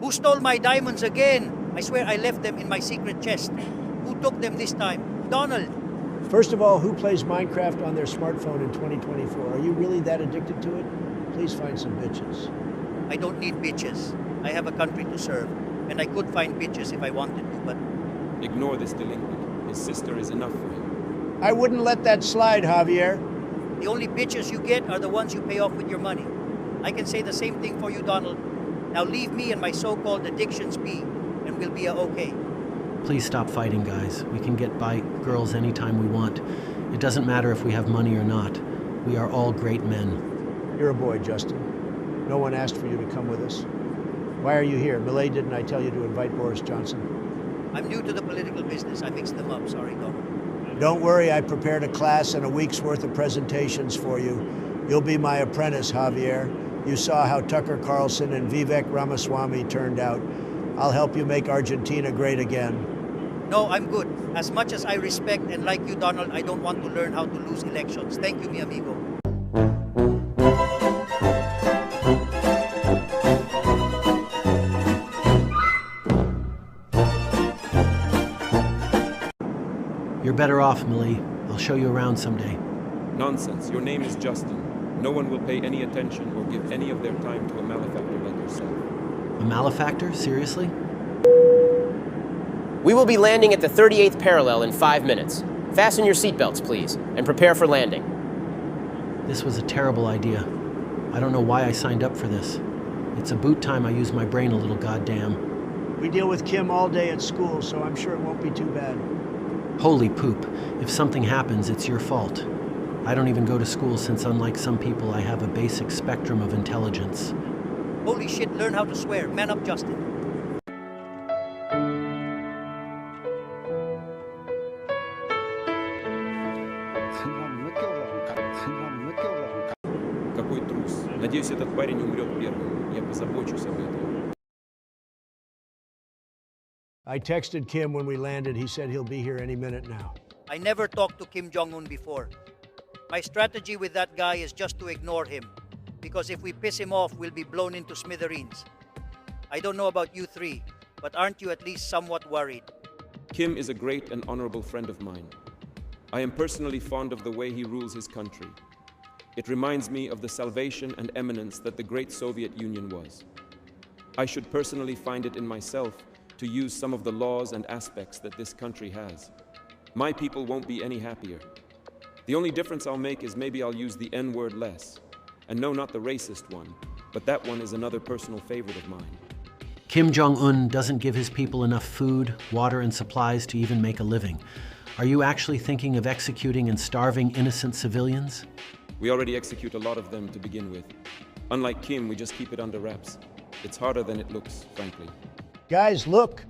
Who stole my diamonds again? I swear I left them in my secret chest. Who took them this time? Donald. First of all, who plays Minecraft on their smartphone in 2024? Are you really that addicted to it? Please find some bitches. I don't need bitches. I have a country to serve, and I could find bitches if I wanted to, but... Ignore this delinquent. His sister is enough for him. I wouldn't let that slide, Javier. The only bitches you get are the ones you pay off with your money. I can say the same thing for you, Donald. Now leave me and my so-called addictions be, and we'll be okay. Please stop fighting, guys. We can get by girls anytime we want. It doesn't matter if we have money or not. We are all great men. You're a boy, Justin. No one asked for you to come with us. Why are you here? Milei, didn't I tell you to invite Boris Johnson? I'm new to the political business. I mixed them up. Sorry, Donald. Don't worry, I prepared a class and a week's worth of presentations for you. You'll be my apprentice, Javier. You saw how Tucker Carlson and Vivek Ramaswamy turned out. I'll help you make Argentina great again. No, I'm good. As much as I respect and like you, Donald, I don't want to learn how to lose elections. Thank you, mi amigo. You're better off, Milei. I'll show you around someday. Nonsense. Your name is Justin. No one will pay any attention or give any of their time to a malefactor like yourself. A malefactor? Seriously? We will be landing at the 38th parallel in 5 minutes. Fasten your seatbelts, please, and prepare for landing. This was a terrible idea. I don't know why I signed up for this. It's about time I use my brain a little, goddamn. We deal with Kim all day at school, so I'm sure it won't be too bad. Holy poop. If something happens, it's your fault. I don't even go to school since, unlike some people, I have a basic spectrum of intelligence. Holy shit, learn how to swear. Man up, Justin. Какой трус. Надеюсь, этот парень умрет первым. Я позабочусь об этом. I texted Kim when we landed. He said he'll be here any minute now. I never talked to Kim Jong-un before. My strategy with that guy is just to ignore him, because if we piss him off, we'll be blown into smithereens. I don't know about you three, but aren't you at least somewhat worried? Kim is a great and honorable friend of mine. I am personally fond of the way he rules his country. It reminds me of the salvation and eminence that the great Soviet Union was. I should personally find it in myself to use some of the laws and aspects that this country has. My people won't be any happier. The only difference I'll make is maybe I'll use the N-word less. And no, not the racist one, but that one is another personal favorite of mine. Kim Jong-un doesn't give his people enough food, water, and supplies to even make a living. Are you actually thinking of executing and starving innocent civilians? We already execute a lot of them to begin with. Unlike Kim, we just keep it under wraps. It's harder than it looks, frankly. Guys, look.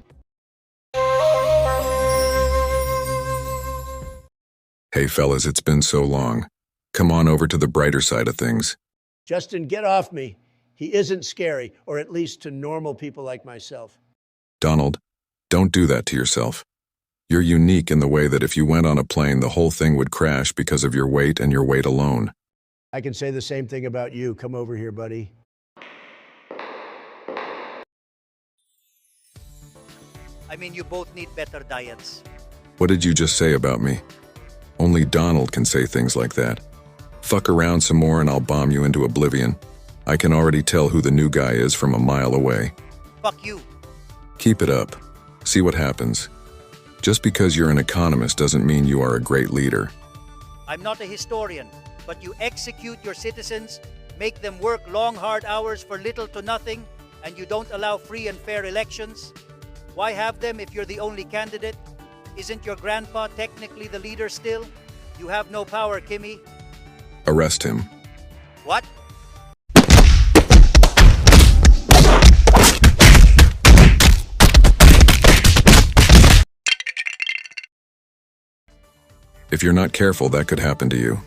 Hey fellas, it's been so long. Come on over to the brighter side of things. Justin, get off me. He isn't scary, or at least to normal people like myself. Donald, don't do that to yourself. You're unique in the way that if you went on a plane, the whole thing would crash because of your weight and your weight alone. I can say the same thing about you. Come over here, buddy. I mean, you both need better diets. What did you just say about me? Only Donald can say things like that. Fuck around some more and I'll bomb you into oblivion. I can already tell who the new guy is from a mile away. Fuck you. Keep it up. See what happens. Just because you're an economist doesn't mean you are a great leader. I'm not a historian, but you execute your citizens, make them work long, hard hours for little to nothing, and you don't allow free and fair elections. Why have them if you're the only candidate? Isn't your grandpa technically the leader still? You have no power, Kimmy. Arrest him. What? If you're not careful, that could happen to you.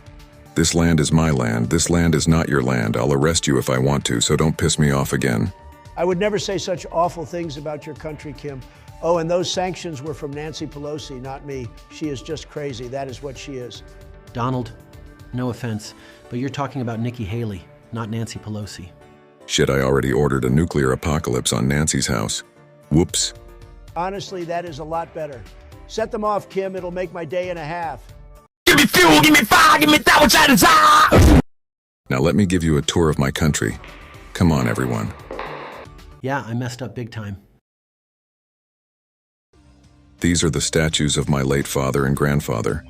This land is my land. This land is not your land. I'll arrest you if I want to, so don't piss me off again. I would never say such awful things about your country, Kim. Oh, and those sanctions were from Nancy Pelosi, not me. She is just crazy. That is what she is. Donald, no offense, but you're talking about Nikki Haley, not Nancy Pelosi. Shit, I already ordered a nuclear apocalypse on Nancy's house. Whoops. Honestly, that is a lot better. Set them off, Kim. It'll make my day and a half. Give me fuel, give me fire, give me that which I desire. Now let me give you a tour of my country. Come on, everyone. Yeah, I messed up big time. These are the statues of my late father and grandfather.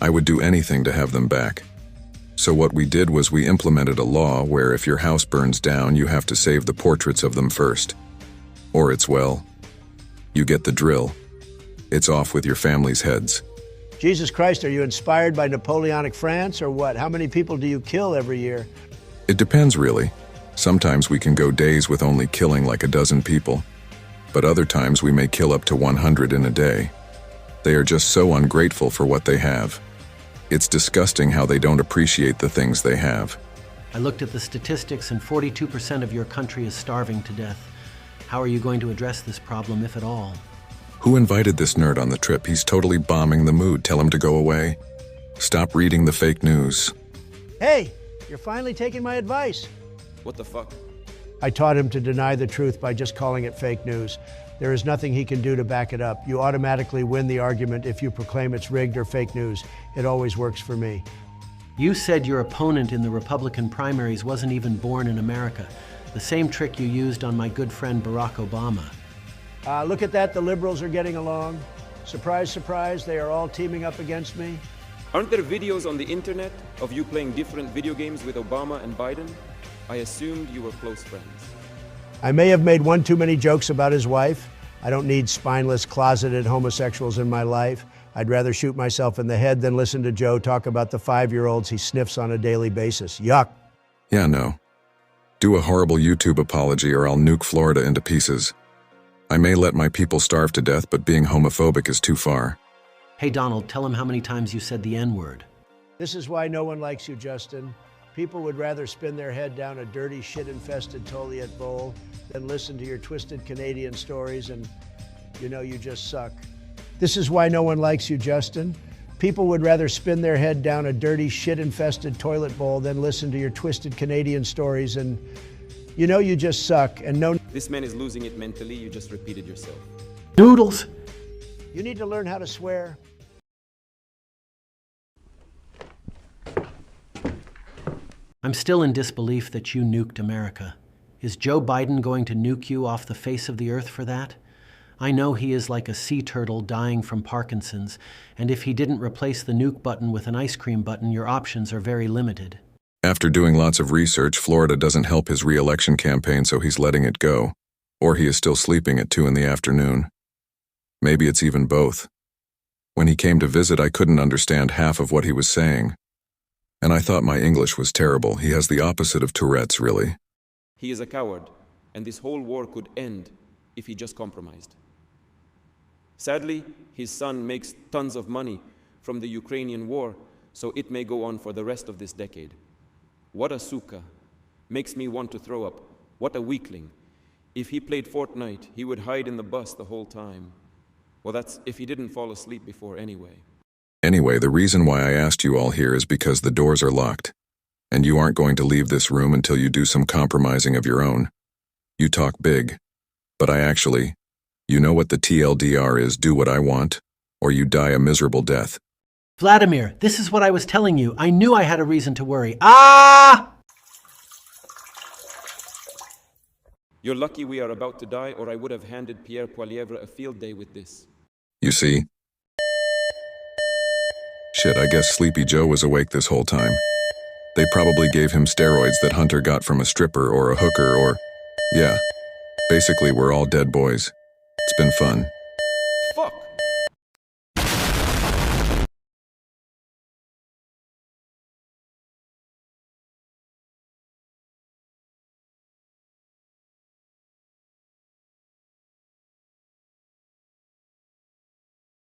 I would do anything to have them back. So what we did was we implemented a law where if your house burns down, you have to save the portraits of them first. Or it's, well, you get the drill. It's off with your family's heads. Jesus Christ, are you inspired by Napoleonic France or what? How many people do you kill every year? It depends, really. Sometimes we can go days with only killing like a dozen people. But other times we may kill up to 100 in a day. They are just so ungrateful for what they have. It's disgusting how they don't appreciate the things they have. I looked at the statistics and 42% of your country is starving to death. How are you going to address this problem, if at all? Who invited this nerd on the trip? He's totally bombing the mood. Tell him to go away. Stop reading the fake news. Hey, you're finally taking my advice. What the fuck? I taught him to deny the truth by just calling it fake news. There is nothing he can do to back it up. You automatically win the argument if you proclaim it's rigged or fake news. It always works for me. You said your opponent in the Republican primaries wasn't even born in America. The same trick you used on my good friend Barack Obama. Look at that, the liberals are getting along. Surprise, surprise, they are all teaming up against me. Aren't there videos on the internet of you playing different video games with Obama and Biden? I assumed you were close friends. I may have made one too many jokes about his wife. I don't need spineless, closeted homosexuals in my life. I'd rather shoot myself in the head than listen to Joe talk about the 5-year-olds he sniffs on a daily basis. Yuck. Yeah, no. Do a horrible YouTube apology or I'll nuke Florida into pieces. I may let my people starve to death, but being homophobic is too far. Hey, Donald, tell him how many times you said the N-word. This is why no one likes you, Justin. People would rather spin their head down a dirty, shit-infested toilet bowl than listen to your twisted Canadian stories and, you know, you just suck. This is why no one likes you, Justin. People would rather spin their head down a dirty, shit-infested toilet bowl than listen to your twisted Canadian stories and, you know, you just suck. And no... This man is losing it mentally, you just repeated yourself. Noodles! You need to learn how to swear. I'm still in disbelief that you nuked America. Is Joe Biden going to nuke you off the face of the earth for that? I know he is like a sea turtle dying from Parkinson's, and if he didn't replace the nuke button with an ice cream button, your options are very limited. After doing lots of research, Florida doesn't help his re-election campaign, so he's letting it go. Or he is still sleeping at 2 in the afternoon. Maybe it's even both. When he came to visit, I couldn't understand half of what he was saying. And I thought my English was terrible. He has the opposite of Tourette's, really. He is a coward, and this whole war could end if he just compromised. Sadly, his son makes tons of money from the Ukrainian war, so it may go on for the rest of this decade. What a suka. Makes me want to throw up. What a weakling. If he played Fortnite, he would hide in the bus the whole time. Well, that's if he didn't fall asleep before anyway. Anyway, the reason why I asked you all here is because the doors are locked, and you aren't going to leave this room until you do some compromising of your own. You talk big, but you know what the TLDR is, do what I want, or you die a miserable death. Vladimir, this is what I was telling you. I knew I had a reason to worry. Ah! You're lucky we are about to die, or I would have handed Pierre Poilievre a field day with this. You see? Shit, I guess Sleepy Joe was awake this whole time. They probably gave him steroids that Hunter got from a stripper or a hooker or... Yeah. Basically, we're all dead boys. It's been fun.